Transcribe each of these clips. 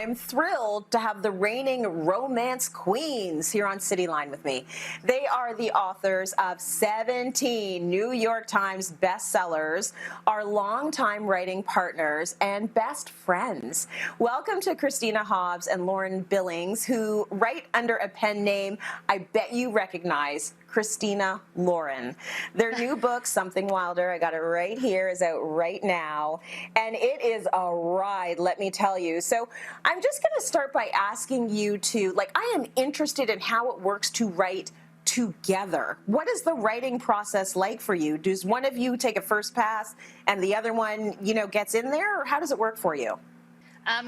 I'm thrilled to have the reigning romance queens here on Cityline with me. They are the authors of 17 New York Times bestsellers, our longtime writing partners, and best friends. Welcome to Christina Hobbs and Lauren Billings, who write under a pen name I bet you recognize, Christina Lauren. Their new book, Something Wilder, I got it right here, is out right now, and it is a ride, let me tell you. So I'm just going to start by asking you to, I am interested in how it works to write together. What is the writing process like for you? Does one of you take a first pass and the other one, gets in there, or how does it work for you?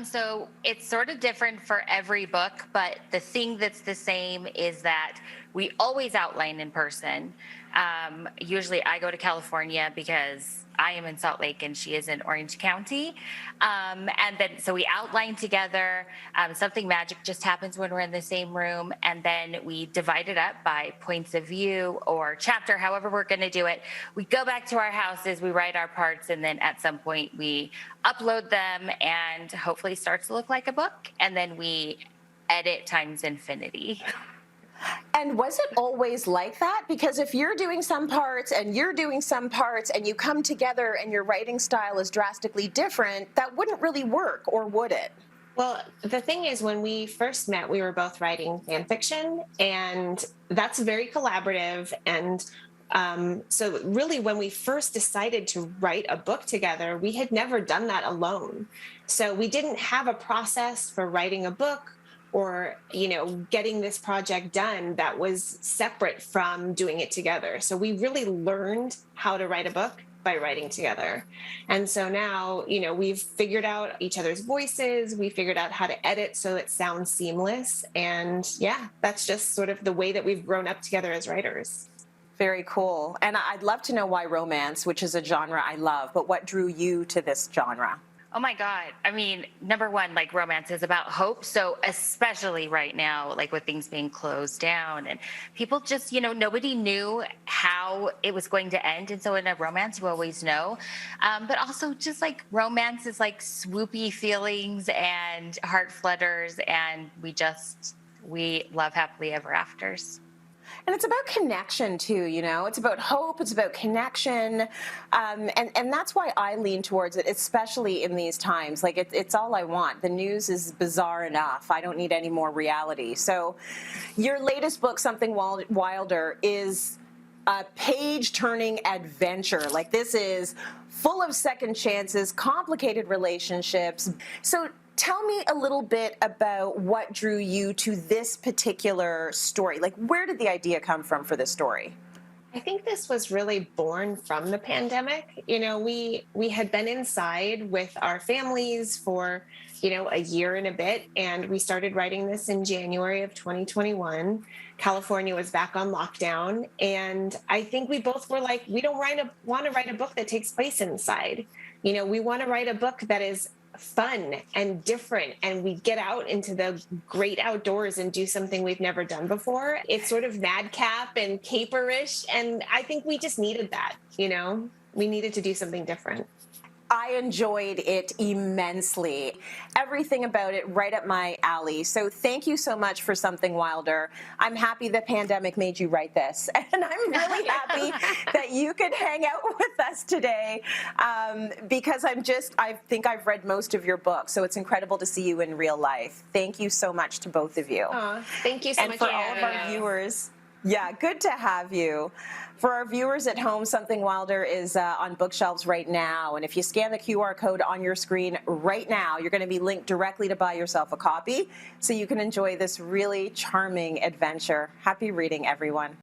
So it's sort of different for every book, but the thing that's the same is that we always outline in person. Usually I go to California because I am in Salt Lake and she is in Orange County. And then so we outline together. Something magic just happens when we're in the same room. And then we divide it up by points of view or chapter, however we're going to do it. We go back to our houses, we write our parts, and then at some point we upload them and hopefully starts to look like a book. And then we edit times infinity. And was it always like that? Because if you're doing some parts and you're doing some parts and you come together and your writing style is drastically different, that wouldn't really work, or would it? Well, the thing is, when we first met, we were both writing fan fiction, and that's very collaborative. And so really, when we first decided to write a book together, we had never done that alone. So we didn't have a process for writing a book or, getting this project done that was separate from doing it together. So we really learned how to write a book by writing together. And so now, we've figured out each other's voices. We figured out how to edit so it sounds seamless. And yeah, that's just sort of the way that we've grown up together as writers. Very cool. And I'd love to know why romance, which is a genre I love, but what drew you to this genre? Oh my God. I mean, number one, romance is about hope. So especially right now, with things being closed down and people just, nobody knew how it was going to end. And so in a romance, you always know. But also just romance is swoopy feelings and heart flutters. And we love happily ever afters. And it's about connection too, it's about hope, it's about connection. And that's why I lean towards it, especially in these times. It's all I want. The news is bizarre enough. I don't need any more reality. So your latest book, Something Wilder, is a page-turning adventure. This is full of second chances, complicated relationships. So tell me a little bit about what drew you to this particular story. Where did the idea come from for this story? I think this was really born from the pandemic. We had been inside with our families for, a year and a bit, and we started writing this in January of 2021. California was back on lockdown, and I think we both were we don't want to write a book that takes place inside. We want to write a book that is fun and different, and we get out into the great outdoors and do something we've never done before. It's sort of madcap and caperish, and I think we just needed that. We needed to do something different. I enjoyed it immensely. Everything about it right up my alley. So thank you so much for Something Wilder. I'm happy the pandemic made you write this. And I'm really happy that you could hang out with us today because I think I've read most of your book. So it's incredible to see you in real life. Thank you so much to both of you. Thank you so And much. for all of our viewers, yeah, good to have you. For our viewers at home, Something Wilder is on bookshelves right now. And if you scan the QR code on your screen right now, you're going to be linked directly to buy yourself a copy so you can enjoy this really charming adventure. Happy reading, everyone.